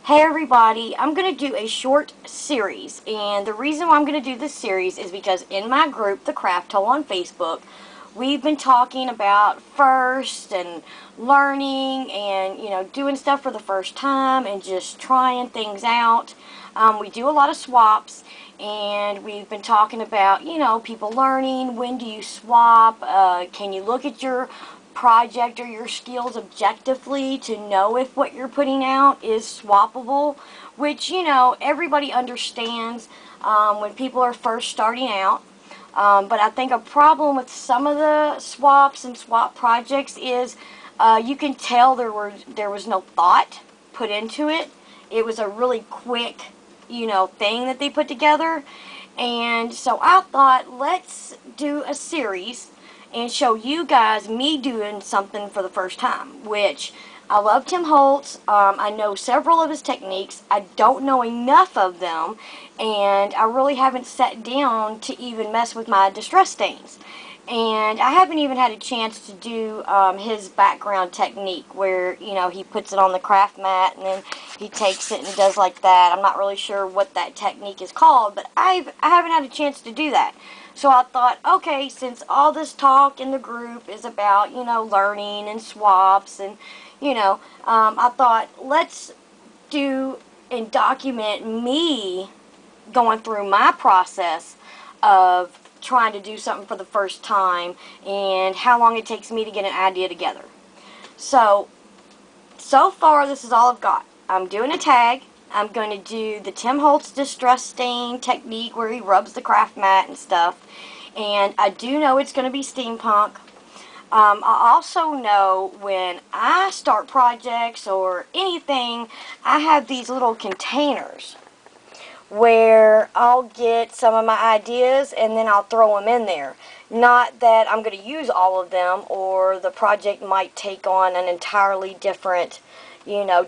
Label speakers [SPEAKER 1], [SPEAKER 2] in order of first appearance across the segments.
[SPEAKER 1] Hey everybody, I'm going to do a short series, and the reason why I'm going to do this series is because in my group, The Craft Hole on Facebook, we've been talking about first and learning and, doing stuff for the first time and just trying things out. We do a lot of swaps, and we've been talking about, people learning, when do you swap, can you look at your project or your skills objectively to know if what you're putting out is swappable, which, everybody understands when people are first starting out. But I think a problem with some of the swaps and swap projects is you can tell there was no thought put into it. It was a really quick, thing that they put together. And so I thought, let's do a series and show you guys me doing something for the first time, which I love Tim Holtz. I know several of his techniques. I don't know enough of them, and I really haven't sat down to even mess with my distress stains. And I haven't even had a chance to do his background technique where, he puts it on the craft mat and then he takes it and does like that. I'm not really sure what that technique is called, but I haven't had a chance to do that. So I thought, okay, since all this talk in the group is about, learning and swaps and, I thought, let's do and document me going through my process of trying to do something for the first time and how long it takes me to get an idea together. So far this is all I've got. I'm doing a tag. I'm going to do the Tim Holtz distress stain technique where he rubs the craft mat and stuff. And I do know it's going to be steampunk. I also know when I start projects or anything, I have these little containers where I'll get some of my ideas and then I'll throw them in there. Not that I'm going to use all of them or the project might take on an entirely different,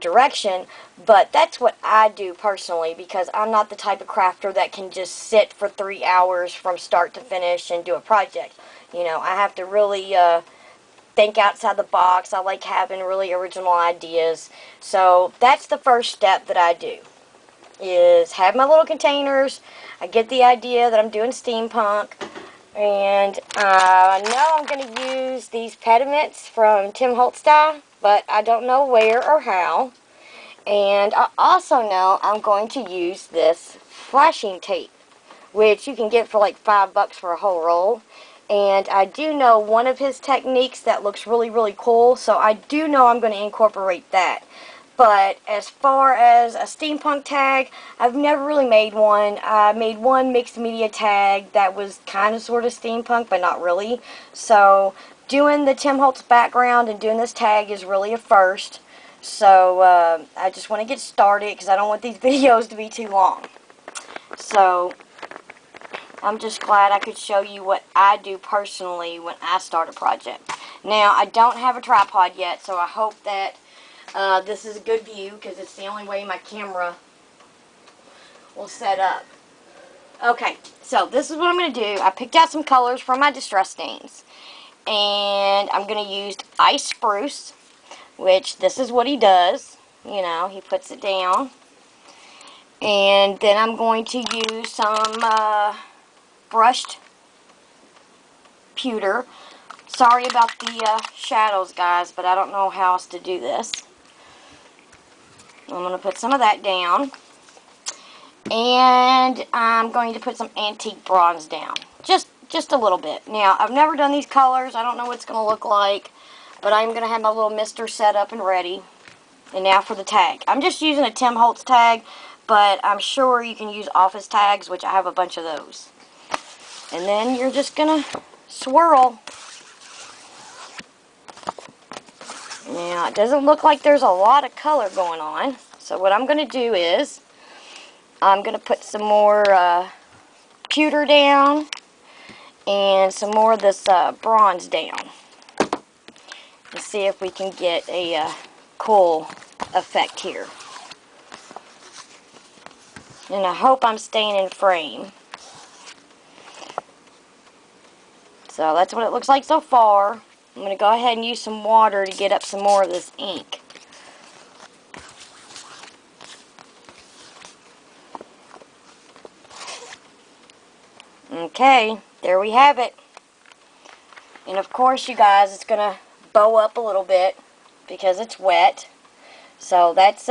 [SPEAKER 1] direction, but that's what I do personally because I'm not the type of crafter that can just sit for 3 hours from start to finish and do a project. I have to really think outside the box. I like having really original ideas. So that's the first step that I do, is have my little containers. I get the idea that I'm doing steampunk, and I know I'm going to use these pediments from Tim Holtz dye, but I don't know where or how. And I also know I'm going to use this flashing tape, which you can get for like $5 for a whole roll. And I do know one of his techniques that looks really, really cool, so I do know I'm going to incorporate that. But as far as a steampunk tag, I've never really made one. I made one mixed media tag that was kind of sort of steampunk, but not really. So doing the Tim Holtz background and doing this tag is really a first. So I just want to get started because I don't want these videos to be too long. So I'm just glad I could show you what I do personally when I start a project. Now, I don't have a tripod yet, so I hope that this is a good view because it's the only way my camera will set up. Okay, so this is what I'm going to do. I picked out some colors from my distress stains. And I'm going to use ice spruce, which this is what he does. He puts it down. And then I'm going to use some brushed pewter. Sorry about the shadows, guys, but I don't know how else to do this. I'm going to put some of that down. And I'm going to put some antique bronze down. Just a little bit. Now, I've never done these colors. I don't know what it's going to look like. But I'm going to have my little mister set up and ready. And now for the tag. I'm just using a Tim Holtz tag, but I'm sure you can use office tags, which I have a bunch of those. And then you're just going to swirl. Now, it doesn't look like there's a lot of color going on. So what I'm going to do is, I'm going to put some more pewter down and some more of this bronze down. And see if we can get a cool effect here. And I hope I'm staying in frame. So that's what it looks like so far. I'm going to go ahead and use some water to get up some more of this ink. Okay, there we have it. And of course, you guys, it's going to bow up a little bit because it's wet. So that's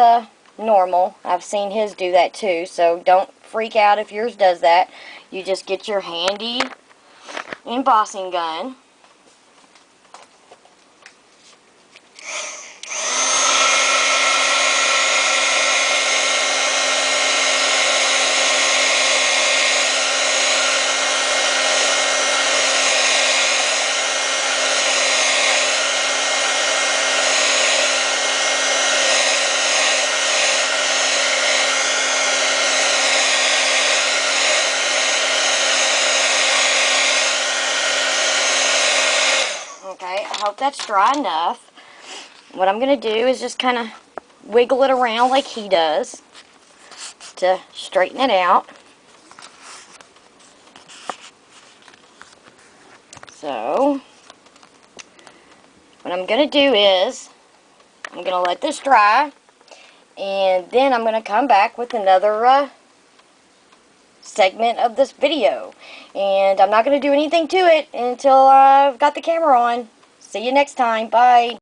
[SPEAKER 1] normal. I've seen his do that too, so don't freak out if yours does that. You just get your handy embossing gun. Okay, I hope that's dry enough. What I'm going to do is just kind of wiggle it around like he does to straighten it out. So, what I'm going to do is, I'm going to let this dry, and then I'm going to come back with another segment of this video. And I'm not going to do anything to it until I've got the camera on. See you next time. Bye.